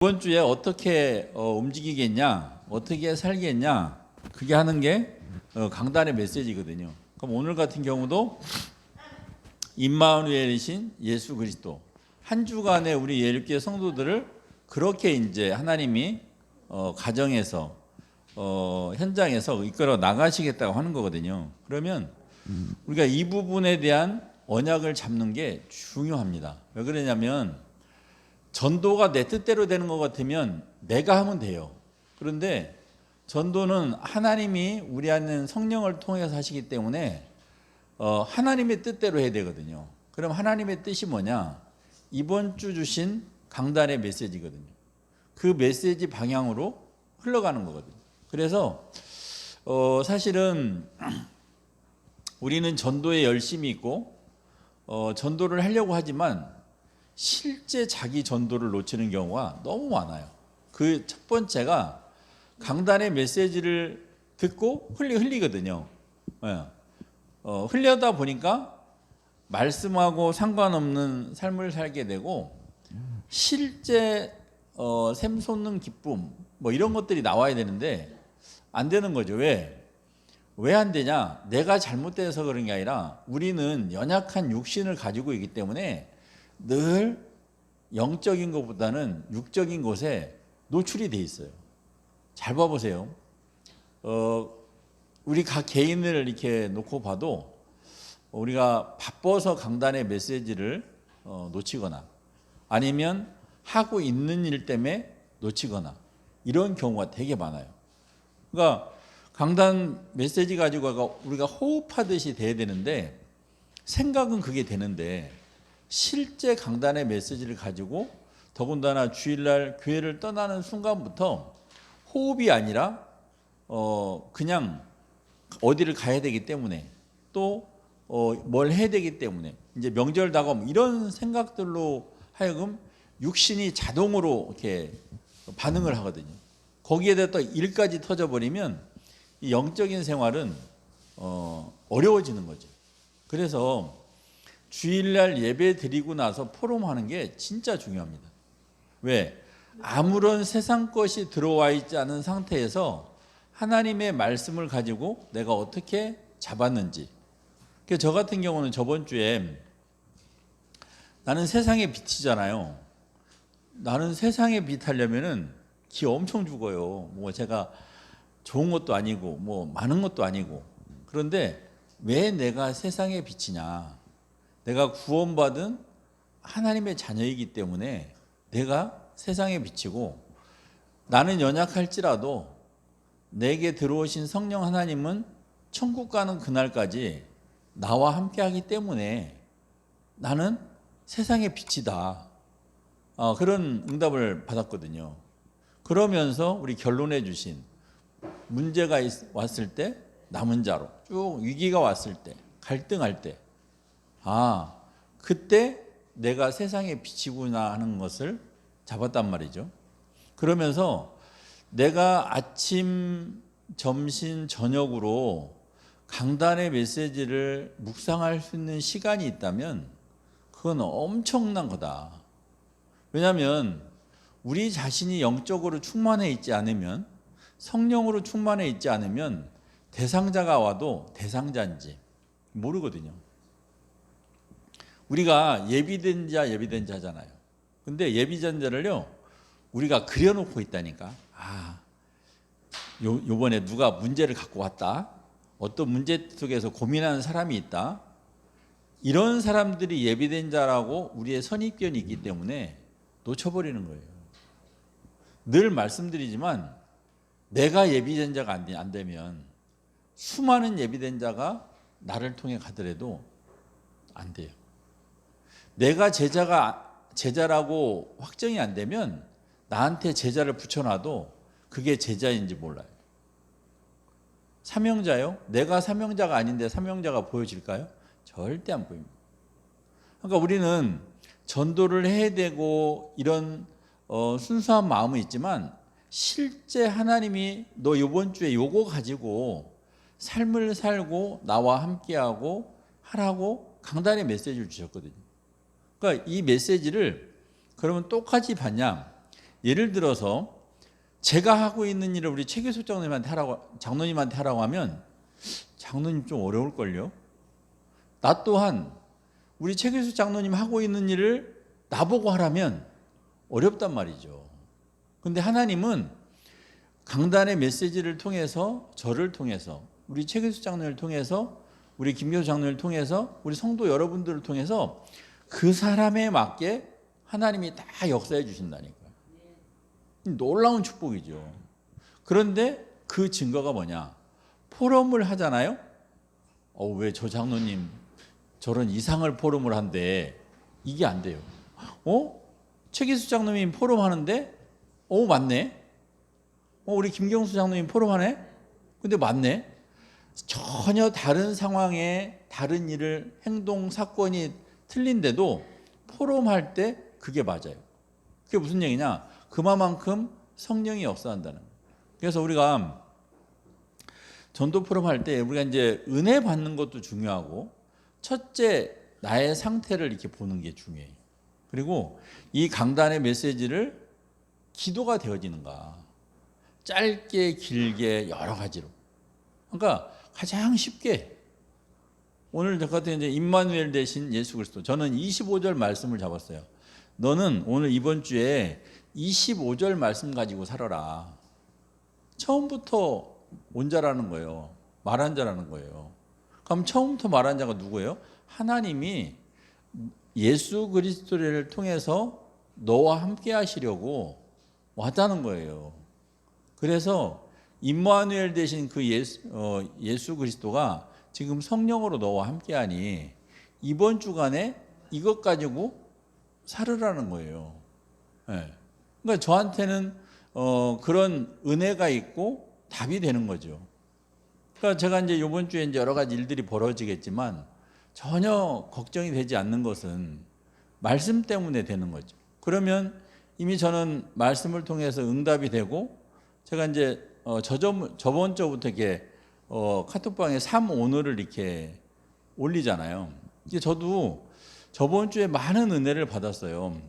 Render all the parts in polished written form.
이번 주에 어떻게 움직이겠냐, 어떻게 살겠냐, 그게 하는 게 강단의 메시지거든요. 그럼 오늘 같은 경우도 임마누엘이신 예수 그리스도 한 주간에 우리 예일교회 성도들을 그렇게 이제 하나님이 가정에서 현장에서 이끌어 나가시겠다고 하는 거거든요. 그러면 우리가 이 부분에 대한 언약을 잡는 게 중요합니다. 왜 그러냐면 전도가 내 뜻대로 되는 것 같으면 내가 하면 돼요. 그런데 전도는 하나님이 우리 안에 성령을 통해서 하시기 때문에 하나님의 뜻대로 해야 되거든요. 그럼 하나님의 뜻이 뭐냐? 이번 주 주신 강단의 메시지거든요. 그 메시지 방향으로 흘러가는 거거든요. 그래서 사실은 우리는 전도에 열심히 있고 전도를 하려고 하지만 실제 자기 전도를 놓치는 경우가 너무 많아요. 그 첫 번째가 강단의 메시지를 듣고 흘리거든요. 네. 흘려다 보니까 말씀하고 상관없는 삶을 살게 되고 실제 샘 솟는 기쁨 뭐 이런 것들이 나와야 되는데 안 되는 거죠. 왜 안 되냐? 내가 잘못돼서 그런 게 아니라 우리는 연약한 육신을 가지고 있기 때문에 늘 영적인 것보다는 육적인 것에 노출이 돼 있어요. 잘 봐보세요. 우리 각 개인을 이렇게 놓고 봐도 우리가 바빠서 강단의 메시지를 놓치거나 아니면 하고 있는 일 때문에 놓치거나 이런 경우가 되게 많아요. 그러니까 강단 메시지 가지고 우리가 호흡하듯이 돼야 되는데 생각은 그게 되는데 실제 강단의 메시지를 가지고 더군다나 주일날 교회를 떠나는 순간부터 호흡이 아니라 그냥 어디를 가야 되기 때문에 또 뭘 해야 되기 때문에 이제 명절 다가오면 이런 생각들로 하여금 육신이 자동으로 이렇게 반응을 하거든요. 거기에다 또 일까지 터져버리면 이 영적인 생활은 어려워지는 거죠. 그래서 주일날 예배 드리고 나서 포럼하는 게 진짜 중요합니다. 왜? 아무런 세상 것이 들어와 있지 않은 상태에서 하나님의 말씀을 가지고 내가 어떻게 잡았는지. 저 같은 경우는 저번 주에 나는 세상의 빛이잖아요. 나는 세상의 빛 하려면은 기 엄청 죽어요. 뭐 제가 좋은 것도 아니고 뭐 많은 것도 아니고. 그런데 왜 내가 세상의 빛이냐? 내가 구원받은 하나님의 자녀이기 때문에 내가 세상에 비치고 나는 연약할지라도 내게 들어오신 성령 하나님은 천국 가는 그날까지 나와 함께 하기 때문에 나는 세상의 빛이다. 그런 응답을 받았거든요. 그러면서 우리 결론해 주신 문제가 왔을 때 남은 자로 쭉 위기가 왔을 때 갈등할 때 그때 내가 세상의 빛이구나 하는 것을 잡았단 말이죠. 그러면서 내가 아침, 점심, 저녁으로 강단의 메시지를 묵상할 수 있는 시간이 있다면 그건 엄청난 거다. 왜냐하면 우리 자신이 영적으로 충만해 있지 않으면 성령으로 충만해 있지 않으면 대상자가 와도 대상자인지 모르거든요. 우리가 예비된 자 하잖아요. 근데 예비된 자를요, 우리가 그려놓고 있다니까. 요번에 누가 문제를 갖고 왔다. 어떤 문제 속에서 고민하는 사람이 있다. 이런 사람들이 예비된 자라고 우리의 선입견이 있기 때문에 놓쳐버리는 거예요. 늘 말씀드리지만 내가 예비된 자가 안 되면 수많은 예비된 자가 나를 통해 가더라도 안 돼요. 내가 제자라고 확정이 안 되면 나한테 제자를 붙여놔도 그게 제자인지 몰라요. 사명자요? 내가 사명자가 아닌데 사명자가 보여질까요? 절대 안 보입니다. 그러니까 우리는 전도를 해야 되고 이런 순수한 마음은 있지만 실제 하나님이 너 이번 주에 요거 가지고 삶을 살고 나와 함께하고 하라고 강단의 메시지를 주셨거든요. 그러니까 이 메시지를 그러면 똑같이 받냐? 예를 들어서 제가 하고 있는 일을 우리 최규숙 장로님한테 하라고 하면 장로님 좀 어려울걸요. 나 또한 우리 최규숙 장로님 하고 있는 일을 나보고 하라면 어렵단 말이죠. 근데 하나님은 강단의 메시지를 통해서, 저를 통해서, 우리 최규숙 장로를 통해서, 우리 김교수 장로를 통해서, 우리 성도 여러분들을 통해서 그 사람에 맞게 하나님이 다 역사해 주신다니까요. 놀라운 축복이죠. 그런데 그 증거가 뭐냐? 포럼을 하잖아요. 왜 저 장로님 저런 이상을 포럼을 한대. 이게 안 돼요. 최기수 장로님 포럼 하는데 맞네. 우리 김경수 장로님 포럼 하네. 근데 맞네. 전혀 다른 상황에 다른 일을 행동 사건이 틀린데도 포럼할 때 그게 맞아요. 그게 무슨 얘기냐? 그만큼 성령이 역사한다는 거예요. 그래서 우리가 전도 포럼 할 때 우리가 이제 은혜 받는 것도 중요하고, 첫째 나의 상태를 이렇게 보는 게 중요해요. 그리고 이 강단의 메시지를 기도가 되어지는가, 짧게 길게 여러 가지로. 그러니까 가장 쉽게 오늘 저 같은 이제 임마누엘 대신 예수 그리스도, 저는 25절 말씀을 잡았어요. 너는 오늘 이번 주에 25절 말씀 가지고 살아라. 처음부터 온자라는 거예요. 말한 자라는 거예요. 그럼 처음부터 말한 자가 누구예요? 하나님이 예수 그리스도를 통해서 너와 함께 하시려고 왔다는 거예요. 그래서 임마누엘 대신 그 예수 그리스도가 지금 성령으로 너와 함께하니 이번 주간에 이것 가지고 살으라는 거예요. 네. 그러니까 저한테는 그런 은혜가 있고 답이 되는 거죠. 그러니까 제가 이제 이번 주에 이제 여러 가지 일들이 벌어지겠지만 전혀 걱정이 되지 않는 것은 말씀 때문에 되는 거죠. 그러면 이미 저는 말씀을 통해서 응답이 되고, 제가 이제 저번 주부터 이렇게 카톡방에 3오늘을 이렇게 올리잖아요. 이제 저도 저번 주에 많은 은혜를 받았어요.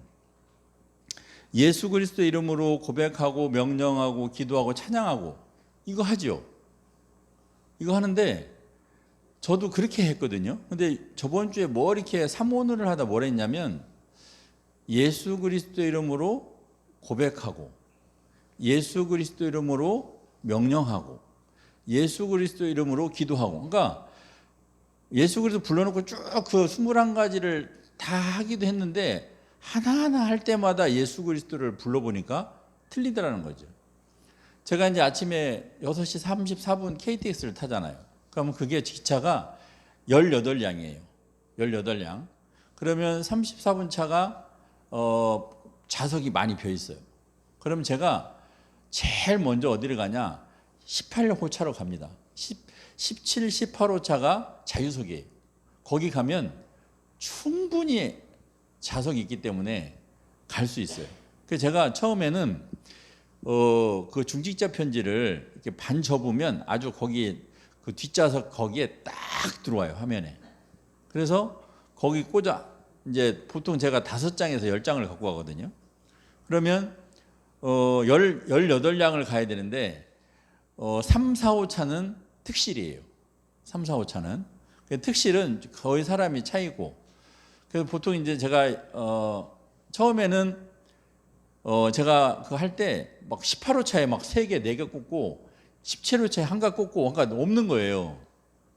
예수 그리스도 이름으로 고백하고 명령하고 기도하고 찬양하고 이거 하죠. 이거 하는데 저도 그렇게 했거든요. 근데 저번 주에 뭐 이렇게 3오늘을 하다 뭘 했냐면, 예수 그리스도 이름으로 고백하고, 예수 그리스도 이름으로 명령하고, 예수 그리스도 이름으로 기도하고. 그러니까 예수 그리스도 불러놓고 쭉 그 21가지를 다 하기도 했는데 하나하나 할 때마다 예수 그리스도를 불러보니까 틀리더라는 거죠. 제가 이제 아침에 6시 34분 KTX를 타잖아요. 그러면 그게 기차가 18량이에요. 18량. 그러면 34분 차가 좌석이 많이 비어 있어요. 그럼 제가 제일 먼저 어디를 가냐? 18호차로 갑니다. 17, 18호차가 자유석이에요. 거기 가면 충분히 좌석이 있기 때문에 갈 수 있어요. 그래서 제가 처음에는 그 중직자 편지를 이렇게 반 접으면 아주 거기 그 뒷좌석 거기에 딱 들어와요, 화면에. 그래서 거기 꽂아, 이제 보통 제가 5장에서 10장을 갖고 가거든요. 그러면 18량을 가야 되는데 3, 4, 5차는 특실이에요. 3, 4, 5차는. 특실은 거의 사람이 차이고, 그래서 보통 이제 제가 처음에는 제가 그거 할 때 막 18호차에 막 3개, 4개 꽂고 17호차에 한가 꽂고, 그러니까 없는 거예요.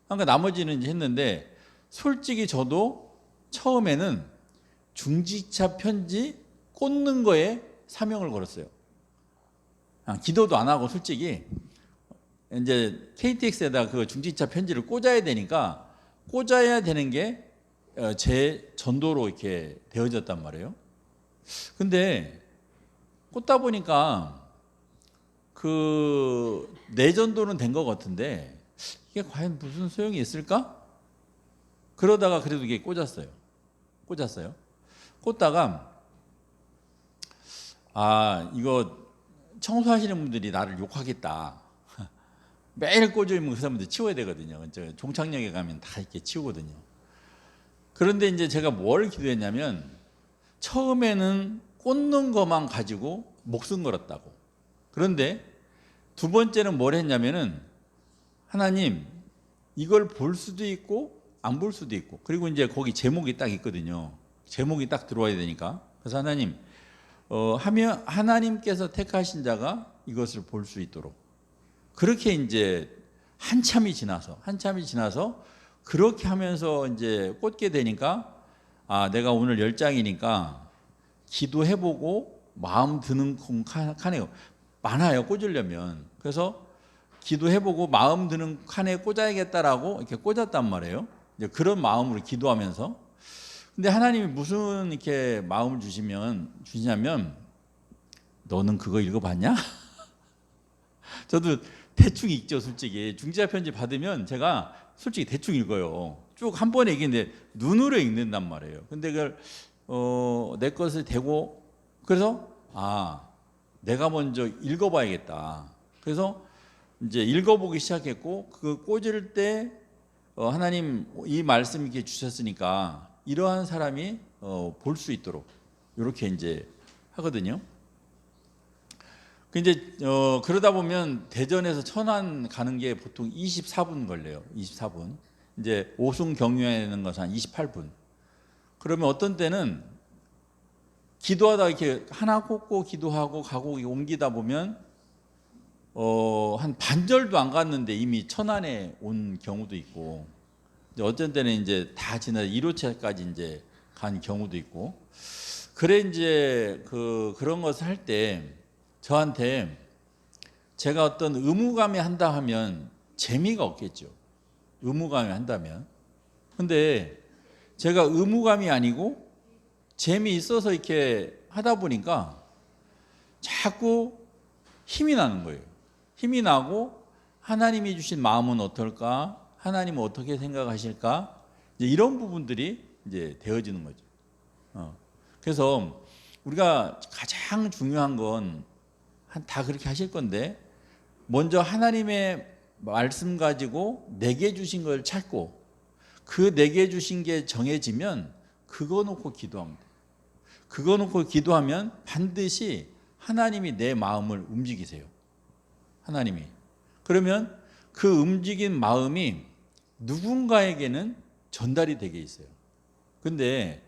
그러니까 나머지는 이제 했는데, 솔직히 저도 처음에는 중지차 편지 꽂는 거에 사명을 걸었어요. 기도도 안 하고 솔직히 이제 KTX에다 그 중지차 편지를 꽂아야 되니까 꽂아야 되는 게 제 전도로 이렇게 되어졌단 말이에요. 근데 꽂다 보니까 그 내 전도는 된 것 같은데 이게 과연 무슨 소용이 있을까? 그러다가 그래도 이게 꽂았어요. 꽂다가 이거 청소하시는 분들이 나를 욕하겠다. 매일 꽂아있는 그 사람들 치워야 되거든요. 종착역에 가면 다 이렇게 치우거든요. 그런데 이제 제가 뭘 기도했냐면, 처음에는 꽂는 것만 가지고 목숨 걸었다고. 그런데 두 번째는 뭘 했냐면은 하나님 이걸 볼 수도 있고 안 볼 수도 있고, 그리고 이제 거기 제목이 딱 있거든요. 제목이 딱 들어와야 되니까. 그래서 하나님 하면 하나님께서 택하신 자가 이것을 볼 수 있도록, 그렇게 이제 한참이 지나서 그렇게 하면서 이제 꽂게 되니까, 아 내가 오늘 10장이니까 기도해보고 마음 드는 칸에 많아요, 꽂으려면. 그래서 기도해보고 마음 드는 칸에 꽂아야겠다라고 이렇게 꽂았단 말이에요. 이제 그런 마음으로 기도하면서. 근데 하나님이 무슨 이렇게 마음을 주시냐면 너는 그거 읽어봤냐? 저도 대충 읽죠, 솔직히. 중지자 편지 받으면 제가 솔직히 대충 읽어요. 쭉 한 번에 읽는데 눈으로 읽는단 말이에요. 근데 그걸 내 것을 대고, 그래서 내가 먼저 읽어봐야겠다. 그래서 이제 읽어보기 시작했고, 그 꽂을 때 하나님 이 말씀 이렇게 주셨으니까 이러한 사람이 볼 수 있도록 이렇게 이제 하거든요. 이제 그러다 보면 대전에서 천안 가는 게 보통 24분 걸려요. 24분. 이제 오순 경유하는 것은 한 28분. 그러면 어떤 때는 기도하다 이렇게 하나 꽂고 기도하고 가고 옮기다 보면 한 반절도 안 갔는데 이미 천안에 온 경우도 있고, 이제 어떤 때는 이제 다 지나 1호차까지 이제 간 경우도 있고. 그래 이제 그런 것을 할 때 저한테 제가 어떤 의무감이 한다 하면 재미가 없겠죠. 의무감이 한다면. 근데 제가 의무감이 아니고 재미있어서 이렇게 하다 보니까 자꾸 힘이 나는 거예요. 힘이 나고 하나님이 주신 마음은 어떨까? 하나님은 어떻게 생각하실까? 이제 이런 부분들이 이제 되어지는 거죠. 그래서 우리가 가장 중요한 건 다 그렇게 하실 건데, 먼저 하나님의 말씀 가지고 내게 주신 걸 찾고, 그 내게 주신 게 정해지면 그거 놓고 기도하면 돼요. 그거 놓고 기도하면 반드시 하나님이 내 마음을 움직이세요. 하나님이. 그러면 그 움직인 마음이 누군가에게는 전달이 되게 있어요. 근데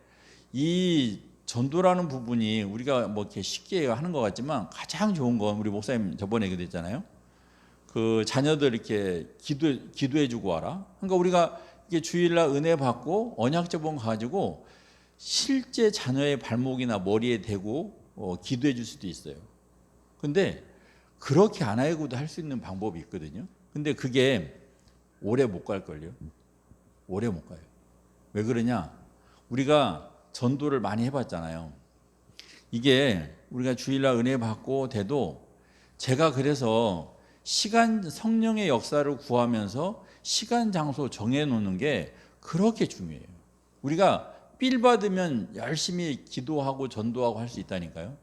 이 전도라는 부분이 우리가 뭐 이렇게 쉽게 하는 것 같지만 가장 좋은 건, 우리 목사님 저번에 얘기했잖아요. 그 자녀들 이렇게 기도해주고 와라. 그러니까 우리가 이게 주일날 은혜 받고 언약 저번 가지고 실제 자녀의 발목이나 머리에 대고 기도해 줄 수도 있어요. 근데 그렇게 안 하고도 할 수 있는 방법이 있거든요. 근데 그게 오래 못 갈걸요. 오래 못 가요. 왜 그러냐? 우리가 전도를 많이 해봤잖아요. 이게 우리가 주일날 은혜 받고 돼도, 제가 그래서 성령의 역사를 구하면서 시간 장소 정해놓는 게 그렇게 중요해요. 우리가 삘 받으면 열심히 기도하고 전도하고 할 수 있다니까요.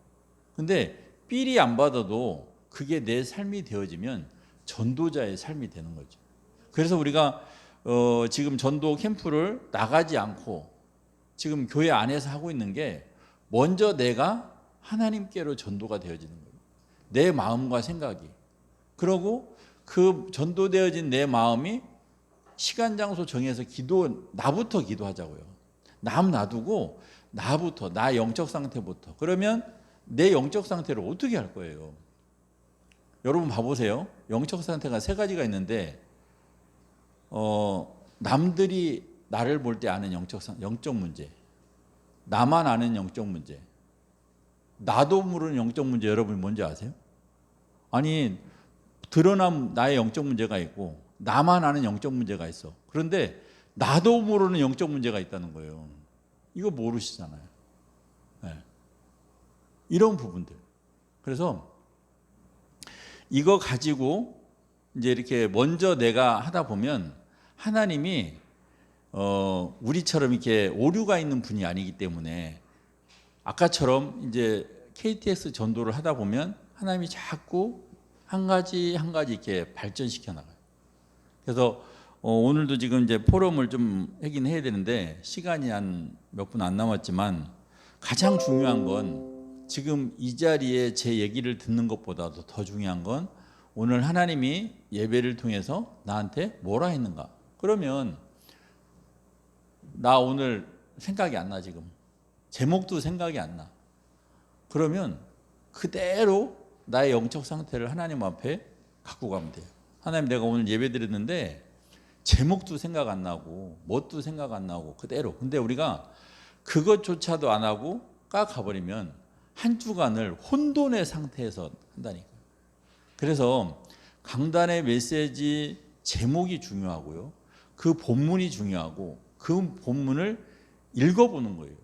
근데 삘이 안 받아도 그게 내 삶이 되어지면 전도자의 삶이 되는 거죠. 그래서 우리가 지금 전도 캠프를 나가지 않고 지금 교회 안에서 하고 있는 게, 먼저 내가 하나님께로 전도가 되어지는 거예요. 내 마음과 생각이. 그러고 그 전도되어진 내 마음이 시간 장소 정해서 나부터 기도하자고요. 남 놔두고 나부터, 나 영적 상태부터. 그러면 내 영적 상태를 어떻게 할 거예요? 여러분 봐보세요. 영적 상태가 세 가지가 있는데, 남들이 나를 볼 때 아는 영적 문제, 나만 아는 영적 문제, 나도 모르는 영적 문제. 여러분 뭔지 아세요? 아니, 드러난 나의 영적 문제가 있고 나만 아는 영적 문제가 있어. 그런데 나도 모르는 영적 문제가 있다는 거예요. 이거 모르시잖아요. 네. 이런 부분들. 그래서 이거 가지고 이제 이렇게 먼저 내가 하다 보면 하나님이 우리처럼 이렇게 오류가 있는 분이 아니기 때문에, 아까처럼 이제 KTX 전도를 하다 보면 하나님이 자꾸 한 가지 한 가지 이렇게 발전시켜 나가요. 그래서 오늘도 지금 이제 포럼을 좀 하긴 해야 되는데 시간이 한 몇 분 안 남았지만, 가장 중요한 건 지금 이 자리에 제 얘기를 듣는 것보다도 더 중요한 건 오늘 하나님이 예배를 통해서 나한테 뭐라 했는가. 그러면 나 오늘 생각이 안 나. 지금 제목도 생각이 안 나. 그러면 그대로 나의 영적 상태를 하나님 앞에 갖고 가면 돼요. 하나님, 내가 오늘 예배 드렸는데 제목도 생각 안 나고 뭣도 생각 안 나고 그대로. 근데 우리가 그것조차도 안 하고 가버리면 한 주간을 혼돈의 상태에서 한다니까요. 그래서 강단의 메시지 제목이 중요하고요. 그 본문이 중요하고 그 본문을 읽어보는 거예요.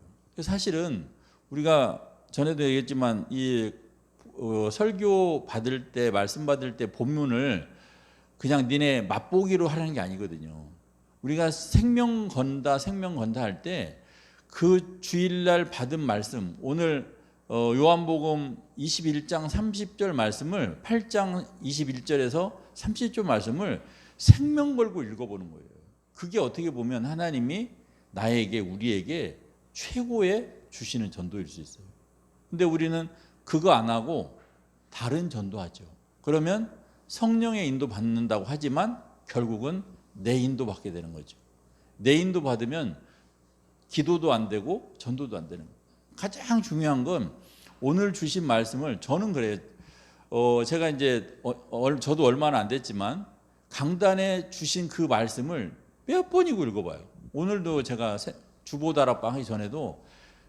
사실은 우리가 전에도 얘기했지만 이 설교 받을 때, 말씀 받을 때 본문을 그냥 니네 맛보기로 하라는 게 아니거든요. 우리가 생명 건다 할 때 그 주일날 받은 말씀, 오늘 요한복음 21장 30절 말씀을 8장 21절에서 30절 말씀을 생명 걸고 읽어보는 거예요. 그게 어떻게 보면 하나님이 나에게, 우리에게 최고의 주시는 전도일 수 있어요. 근데 우리는 그거 안 하고 다른 전도하죠. 그러면 성령의 인도 받는다고 하지만 결국은 내 인도 받게 되는 거죠. 내 인도 받으면 기도도 안 되고 전도도 안 되는 거예요. 가장 중요한 건 오늘 주신 말씀을, 저는 그래요. 제가 이제 저도 얼마나 안 됐지만 강단에 주신 그 말씀을 몇 번이고 읽어봐요. 오늘도 제가 주보다락방 하기 전에도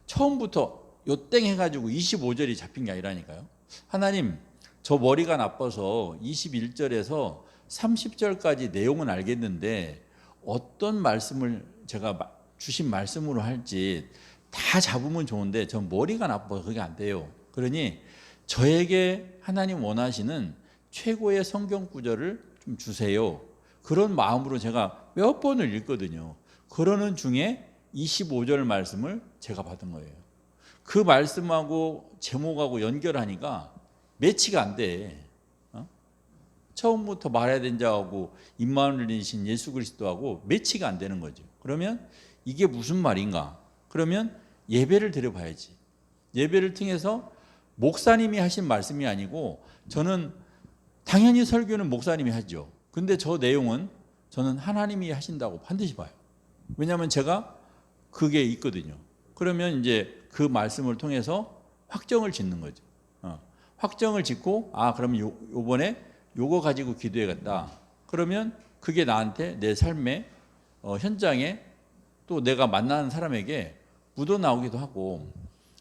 처음부터 요땡 해가지고 25절이 잡힌 게 아니라니까요. 하나님, 저 머리가 나빠서 21절에서 30절까지 내용은 알겠는데 어떤 말씀을 제가 주신 말씀으로 할지 다 잡으면 좋은데 전 머리가 나빠서 그게 안 돼요. 그러니 저에게 하나님 원하시는 최고의 성경 구절을 좀 주세요. 그런 마음으로 제가 몇 번을 읽거든요. 그러는 중에 25절 말씀을 제가 받은 거예요. 그 말씀하고 제목하고 연결하니까 매치가 안 돼. 처음부터 말해야 된 자하고 임마누엘이신 예수 그리스도하고 매치가 안 되는 거죠. 그러면 이게 무슨 말인가? 그러면 예배를 드려봐야지. 예배를 통해서 목사님이 하신 말씀이 아니고, 저는 당연히 설교는 목사님이 하죠. 근데 저 내용은 저는 하나님이 하신다고 반드시 봐요. 왜냐하면 제가 그게 있거든요. 그러면 이제 그 말씀을 통해서 확정을 짓는 거죠. 확정을 짓고, 그러면 요번에 요거 가지고 기도해야겠다. 그러면 그게 나한테 내 삶의 현장에 또 내가 만나는 사람에게 묻어나오기도 하고,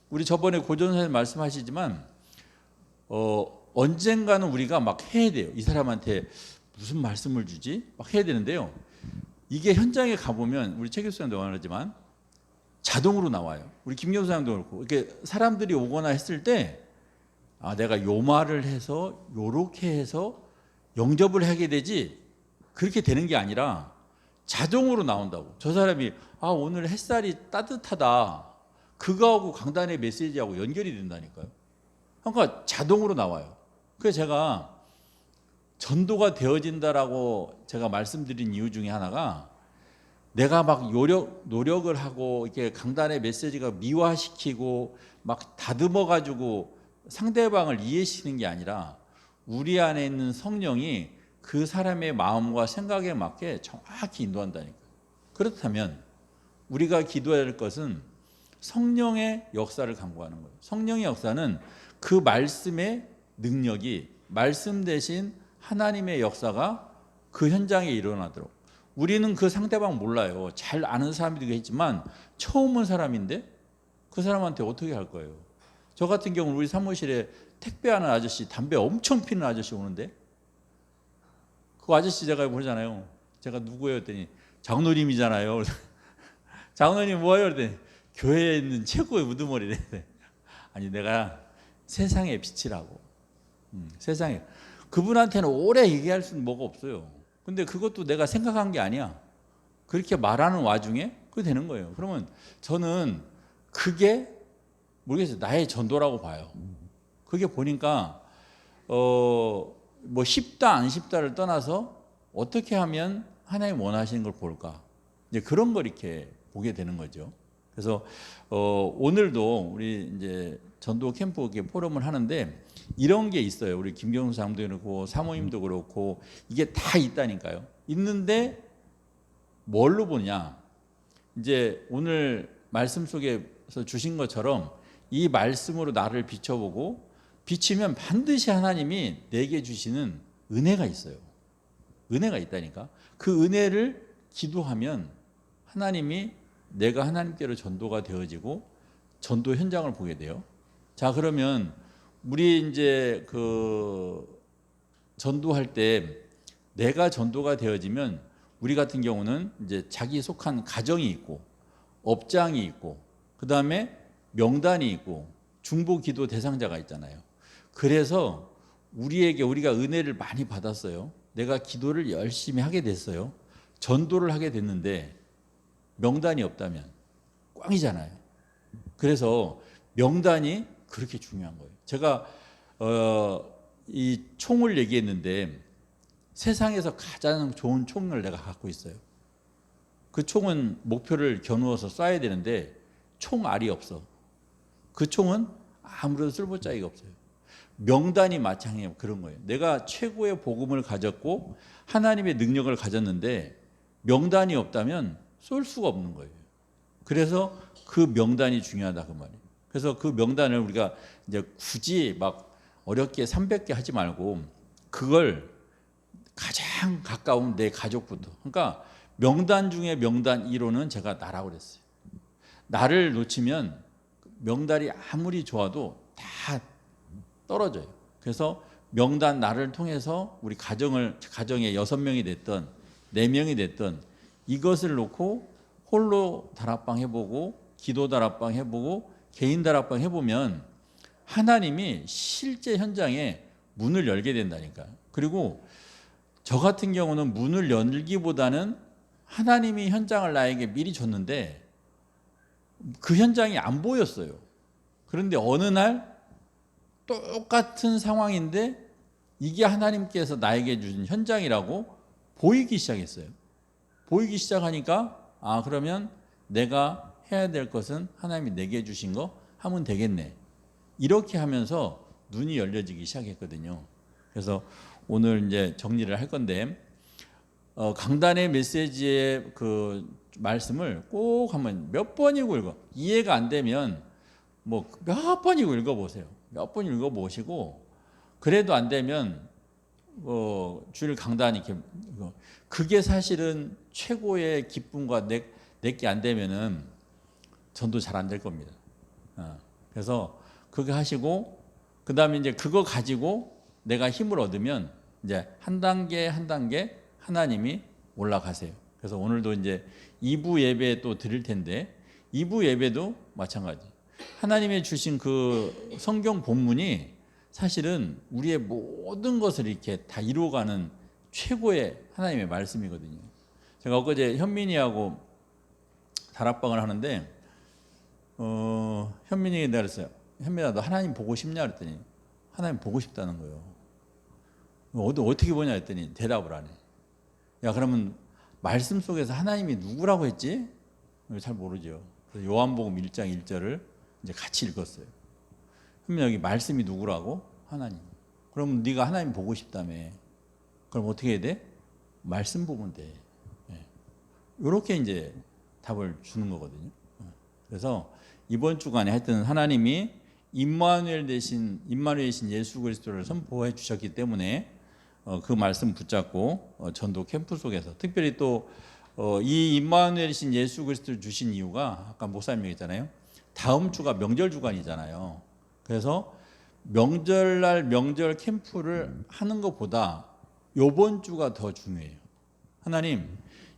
우리 저번에 고전 선생님 말씀하시지만 언젠가는 우리가 막 해야 돼요. 이 사람한테 무슨 말씀을 주지? 막 해야 되는데요. 이게 현장에 가보면 우리 최 교수님도 말하지만 자동으로 나와요. 우리 김 교수님도 그렇고, 이렇게 사람들이 오거나 했을 때 내가 요 말을 해서 요렇게 해서 영접을 하게 되지, 그렇게 되는 게 아니라 자동으로 나온다고. 저 사람이 오늘 햇살이 따뜻하다, 그거하고 강단의 메시지하고 연결이 된다니까요. 그러니까 자동으로 나와요. 그래서 제가 전도가 되어진다라고 제가 말씀드린 이유 중에 하나가, 내가 막 노력을 하고 이렇게 강단의 메시지가 미화시키고 막 다듬어 가지고 상대방을 이해시키는 게 아니라 우리 안에 있는 성령이 그 사람의 마음과 생각에 맞게 정확히 인도한다니까요. 그렇다면 우리가 기도해야 할 것은 성령의 역사를 간구하는 거예요. 성령의 역사는 그 말씀의 능력이, 말씀 대신 하나님의 역사가 그 현장에 일어나도록. 우리는 그 상대방 몰라요. 잘 아는 사람이기도 했지만 처음 온 사람인데 그 사람한테 어떻게 할 거예요? 저 같은 경우는 우리 사무실에 택배하는 아저씨, 담배 엄청 피는 아저씨 오는데, 그 아저씨 제가 보잖아요. 제가 누구예요? 했더니 장로님이잖아요. 장로님 뭐예요? 그랬더니 교회에 있는 최고의 우두머리래. 아니, 내가 세상의 빛이라고. 세상에. 그분한테는 오래 얘기할 수는 뭐가 없어요. 근데 그것도 내가 생각한 게 아니야. 그렇게 말하는 와중에 그게 되는 거예요. 그러면 저는 그게 모르겠어요. 나의 전도라고 봐요. 그게 보니까 뭐 쉽다 안 쉽다를 떠나서 어떻게 하면 하나님 원하시는 걸 볼까, 이제 그런 걸 이렇게 보게 되는 거죠. 그래서 오늘도 우리 이제 전도 캠프 이렇게 포럼을 하는데 이런 게 있어요. 우리 김경수 장도 그렇고 사모님도 그렇고 이게 다 있다니까요. 있는데 뭘로 보냐? 이제 오늘 말씀 속에서 주신 것처럼 이 말씀으로 나를 비춰보고 비치면 반드시 하나님이 내게 주시는 은혜가 있어요. 은혜가 있다니까. 그 은혜를 기도하면 하나님이 내가 하나님께로 전도가 되어지고 전도 현장을 보게 돼요. 자, 그러면 우리 이제 그 전도할 때 내가 전도가 되어지면 우리 같은 경우는 이제 자기 속한 가정이 있고 업장이 있고 그다음에 명단이 있고 중보 기도 대상자가 있잖아요. 그래서 우리가 은혜를 많이 받았어요. 내가 기도를 열심히 하게 됐어요. 전도를 하게 됐는데 명단이 없다면 꽝이잖아요. 그래서 명단이 그렇게 중요한 거예요. 제가 이 총을 얘기했는데 세상에서 가장 좋은 총을 내가 갖고 있어요. 그 총은 목표를 겨누어서 쏴야 되는데 총알이 없어. 그 총은 아무래도 쓸모짜기가 없어요. 명단이 마찬가지예요. 그런 거예요. 내가 최고의 복음을 가졌고 하나님의 능력을 가졌는데 명단이 없다면 쏠 수가 없는 거예요. 그래서 그 명단이 중요하다 그 말이에요. 그래서 그 명단을 우리가 이제 굳이 막 어렵게 300개 하지 말고 그걸 가장 가까운 내 가족부터. 그러니까 명단 중에 명단 1호는 제가 나라고 그랬어요. 나를 놓치면 명단이 아무리 좋아도 다 떨어져요. 그래서 명단 나를 통해서 우리 가정에 6명이 됐던 4명이 됐던 이것을 놓고 홀로 다락방 해보고 기도 다락방 해보고 개인 다락방 해보면 하나님이 실제 현장에 문을 열게 된다니까요. 그리고 저 같은 경우는 문을 열기보다는 하나님이 현장을 나에게 미리 줬는데 그 현장이 안 보였어요. 그런데 어느 날 똑같은 상황인데 이게 하나님께서 나에게 주신 현장이라고 보이기 시작했어요. 보이기 시작하니까 그러면 내가 해야 될 것은 하나님이 내게 주신 거 하면 되겠네. 이렇게 하면서 눈이 열려지기 시작했거든요. 그래서 오늘 이제 정리를 할 건데 강단의 메시지의 그 말씀을 꼭 한번 몇 번이고 읽어. 이해가 안 되면 뭐 몇 번이고 읽어보세요. 몇 번 읽어보시고 그래도 안 되면 주일 강단 이렇게 그게 사실은 최고의 기쁨과 내게 안 되면은 전도 잘 안 될 겁니다. 그래서 그거 하시고 그 다음에 이제 그거 가지고 내가 힘을 얻으면 이제 한 단계 한 단계 하나님이 올라가세요. 그래서 오늘도 이제 2부 예배 또 드릴 텐데 2부 예배도 마찬가지. 하나님의 주신 그 성경 본문이 사실은 우리의 모든 것을 이렇게 다 이루어가는 최고의 하나님의 말씀이거든요. 제가 엊그제 현민이하고 다락방을 하는데 현민이가 내가 그랬어요. 현민아 너 하나님 보고 싶냐 그랬더니 하나님 보고 싶다는 거예요. 어떻게 보냐 했더니 대답을 안 해. 야 그러면 말씀 속에서 하나님이 누구라고 했지? 잘 모르죠. 그래서 요한복음 1장 1절을 이제 같이 읽었어요. 현민아 여기 말씀이 누구라고? 하나님. 그럼 네가 하나님 보고 싶다며. 그럼 어떻게 해야 돼? 말씀 보면 돼. 이렇게 이제 답을 주는 거거든요. 그래서 이번 주간에 하여튼 하나님이 임마누엘이신 예수 그리스도를 선포해 주셨기 때문에 그 말씀 붙잡고 전도 캠프 속에서 특별히 또 이 임마누엘이신 예수 그리스도를 주신 이유가 아까 목사님 얘기했잖아요. 다음 주가 명절 주간이잖아요. 그래서 명절날 명절 캠프를 하는 것보다 이번 주가 더 중요해요. 하나님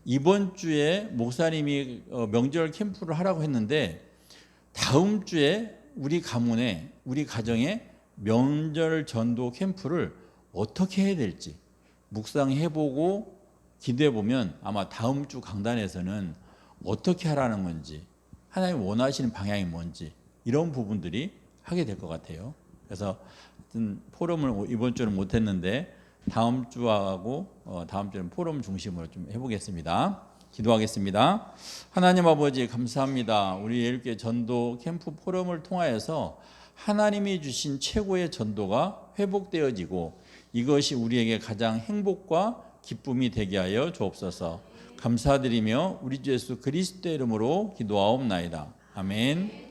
이번 주에 목사님이 명절 캠프를 하라고 했는데 다음 주에 우리 가문에 우리 가정에 명절 전도 캠프를 어떻게 해야 될지 묵상해보고 기도해보면 아마 다음 주 강단에서는 어떻게 하라는 건지 하나님 원하시는 방향이 뭔지 이런 부분들이 하게 될 것 같아요. 그래서 포럼을 이번 주는 못했는데 다음 주하고 다음 주는 포럼 중심으로 좀 해보겠습니다. 기도하겠습니다. 하나님 아버지 감사합니다. 우리 예일교회 전도 캠프 포럼을 통하여서 하나님이 주신 최고의 전도가 회복되어지고 이것이 우리에게 가장 행복과 기쁨이 되게 하여 주옵소서. 감사드리며 우리 주 예수 그리스도의 이름으로 기도하옵나이다. 아멘.